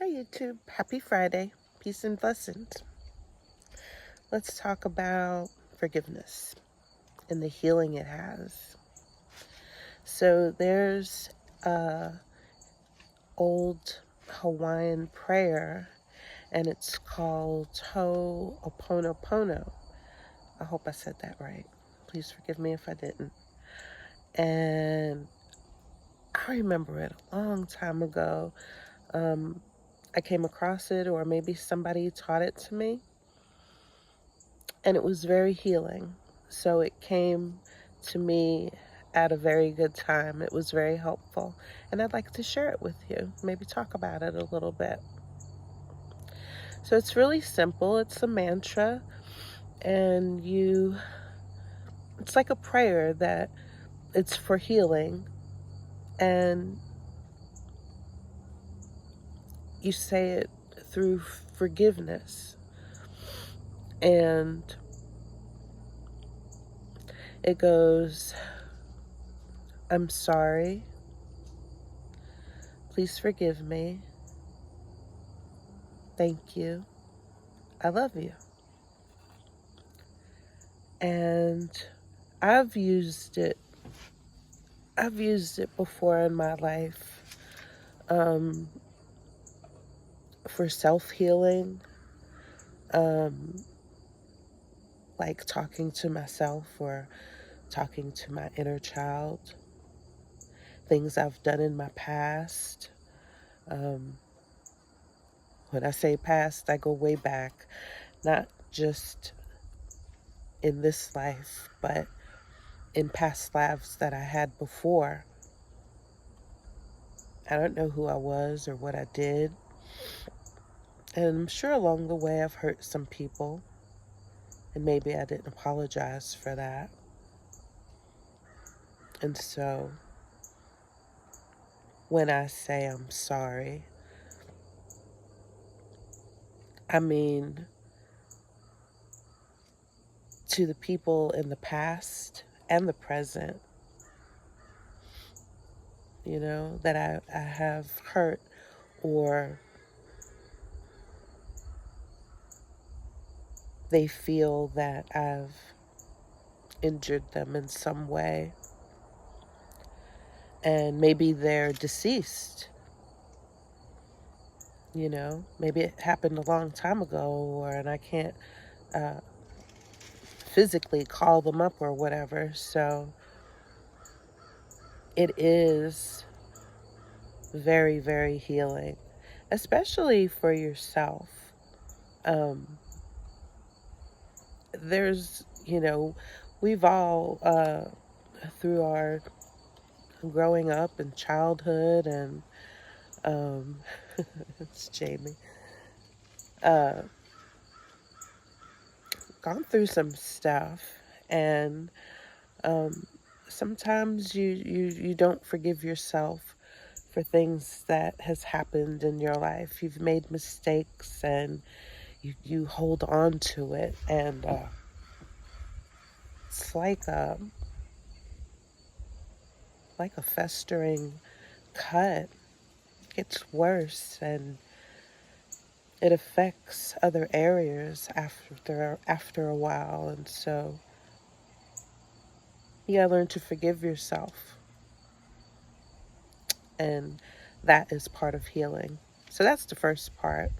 Hi, YouTube. Happy Friday. Peace and blessings. Let's talk about forgiveness and the healing it has. So, there's a old Hawaiian prayer, and it's called Ho'oponopono. I hope I said that right. Please forgive me if I didn't. And I remember it a long time ago. I came across it, or maybe somebody taught it to me. And it was very healing. So it came to me at a very good time. It was very helpful. And I'd like to share it with you, maybe talk about it a little bit. So it's really simple. It's a mantra, and it's like a prayer that it's for healing. And you say it through forgiveness. And it goes, I'm sorry. Please forgive me. Thank you. I love you. And I've used it. I've used it before in my life for self-healing, um, like talking to myself or talking to my inner child, things I've done in my past. Um, when I say past, I go way back, not just in this life, but in past lives that I had before. I don't know who I was or what I did. And I'm sure along the way I've hurt some people. And maybe I didn't apologize for that. And so when I say I'm sorry, I mean to the people in the past and the present, that I have hurt, or they feel that I've injured them in some way. And maybe they're deceased. Maybe it happened a long time ago, and I can't physically call them up or whatever. So it is very, very healing, especially for yourself. There's, we've all, through our growing up and childhood, and it's Jamie, gone through some stuff, and sometimes you don't forgive yourself for things that has happened in your life. You've made mistakes, and you hold on to it, and it's like a festering cut. It gets worse, and it affects other areas after a while. And so you gotta learn to forgive yourself, and that is part of healing. So that's the first part.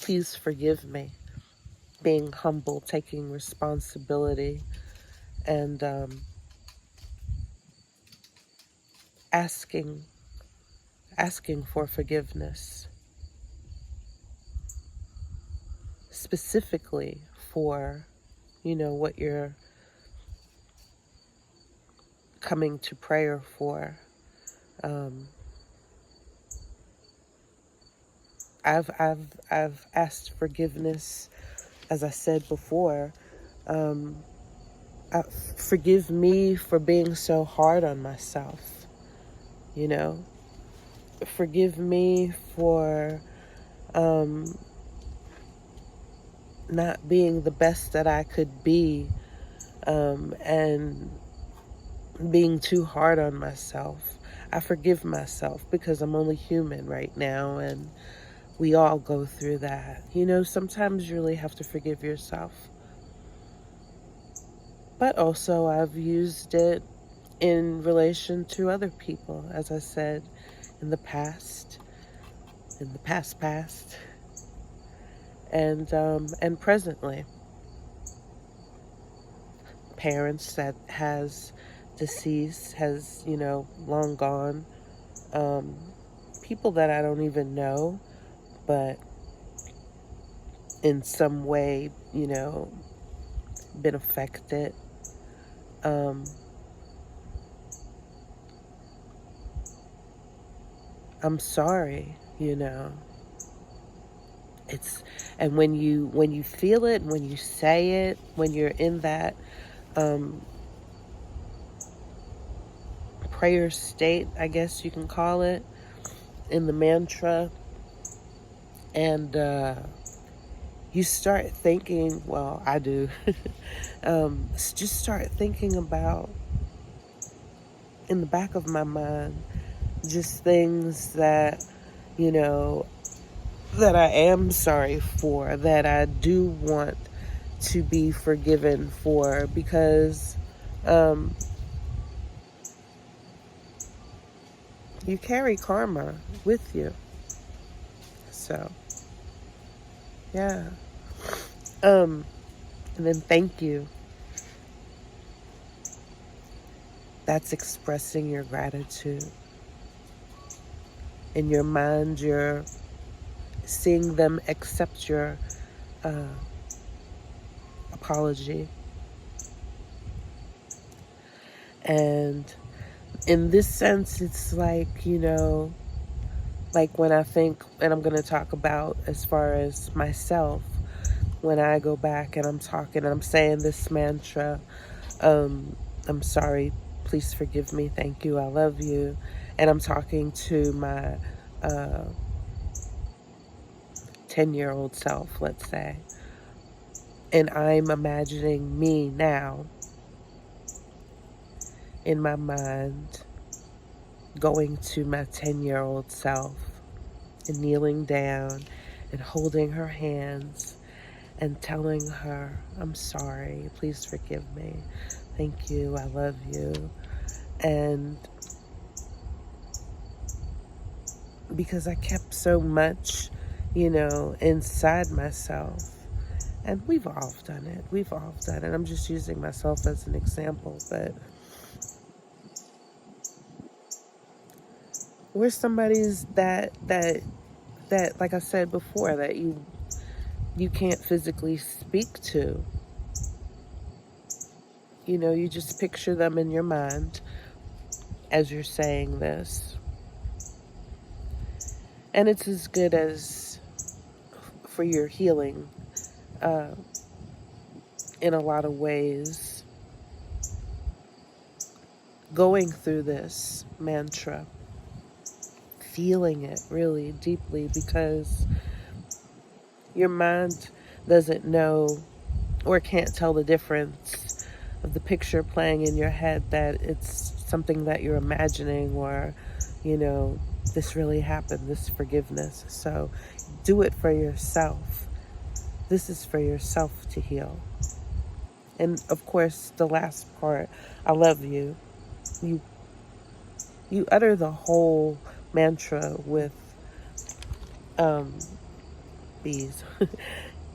Please forgive me. Being humble, taking responsibility, and asking for forgiveness, specifically for what you're coming to prayer for. I've asked forgiveness, as I said before. Forgive me for being so hard on myself. Forgive me for not being the best that I could be, and being too hard on myself. I forgive myself because I'm only human right now, and we all go through that. Sometimes you really have to forgive yourself. But also, I've used it in relation to other people, as I said, in the past, past, and presently. Parents that has deceased, has, long gone. People that I don't even know, but in some way, been affected. I'm sorry, It's and when you feel it, when you say it, when you're in that prayer state, I guess you can call it, in the mantra, and you start thinking, well, I do, just start thinking about, in the back of my mind, just things that, that I am sorry for, that I do want to be forgiven for, because you carry karma with you. So, yeah. And then thank you. That's expressing your gratitude. In your mind, you're seeing them accept your apology. And in this sense, it's like, like when I think, and I'm going to talk about as far as myself, when I go back and I'm talking and I'm saying this mantra, I'm sorry, please forgive me, thank you, I love you. And I'm talking to my 10-year-old self, let's say. And I'm imagining me now in my mind going to my 10-year-old self and kneeling down and holding her hands and telling her, I'm sorry, please forgive me, thank you, I love you. And because I kept so much, inside myself, and we've all done it. I'm just using myself as an example, but we're somebody's that, like I said before, that you can't physically speak to. You just picture them in your mind as you're saying this. And it's as good as for your healing in a lot of ways. Going through this mantra, feeling it really deeply, because your mind doesn't know or can't tell the difference of the picture playing in your head, that it's something that you're imagining, or, this really happened, this forgiveness. So do it for yourself. This is for yourself to heal. And of course, the last part, I love you. You utter the whole mantra with bees.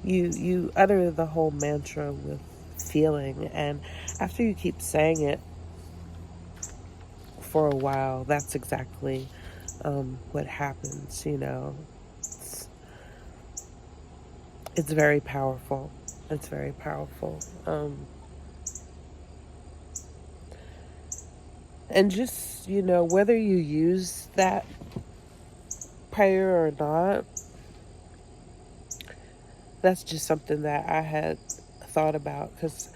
you utter the whole mantra with feeling, and after you keep saying it for a while, that's exactly what happens. It's very powerful. It's very powerful. And just, whether you use that prayer or not, that's just something that I had thought about, because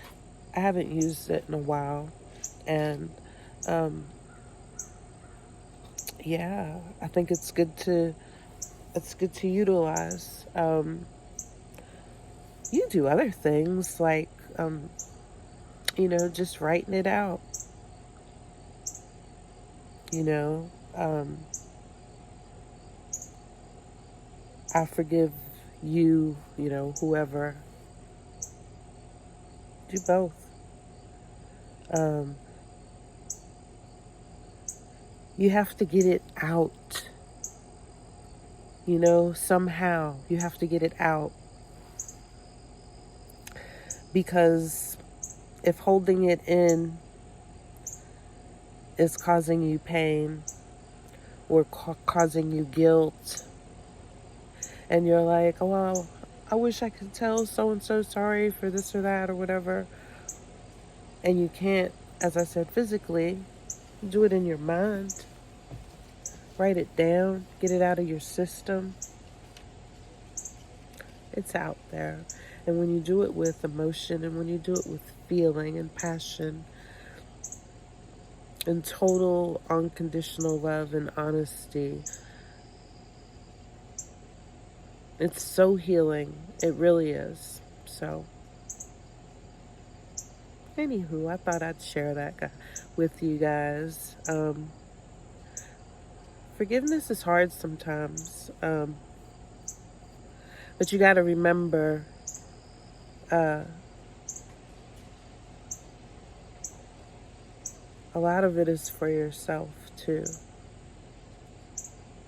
I haven't used it in a while. And yeah, I think it's good to utilize. You do other things like just writing it out. I forgive you, whoever. Do both. You have to get it out. Somehow you have to get it out. Because if holding it in is causing you pain or causing you guilt, and you're like, oh, well, I wish I could tell so-and-so sorry for this or that or whatever, and you can't, as I said, physically, do it in your mind. Write it down. Get it out of your system. It's out there. And when you do it with emotion, and when you do it with feeling and passion and total unconditional love and honesty, it's so healing. It really is. So, anywho, I thought I'd share that with you guys. Forgiveness is hard sometimes. But you got to remember, a lot of it is for yourself too.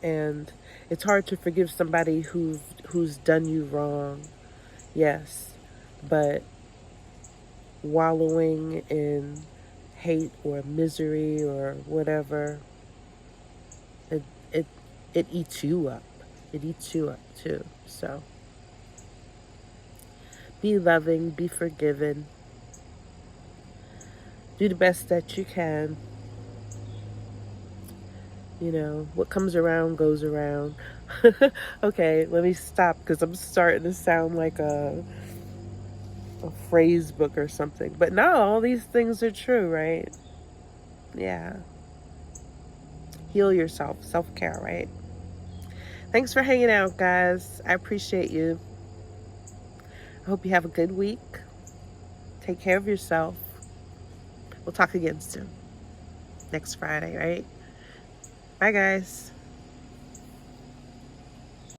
And it's hard to forgive somebody who's done you wrong. Yes. But wallowing in hate or misery or whatever, it eats you up. It eats you up too. So be loving, be forgiven. Do the best that you can. What comes around goes around. Okay, let me stop because I'm starting to sound like a phrase book or something. But no, all these things are true, right? Yeah. Heal yourself. Self-care, right? Thanks for hanging out, guys. I appreciate you. I hope you have a good week. Take care of yourself. We'll talk again soon. Next Friday, right? Bye, guys.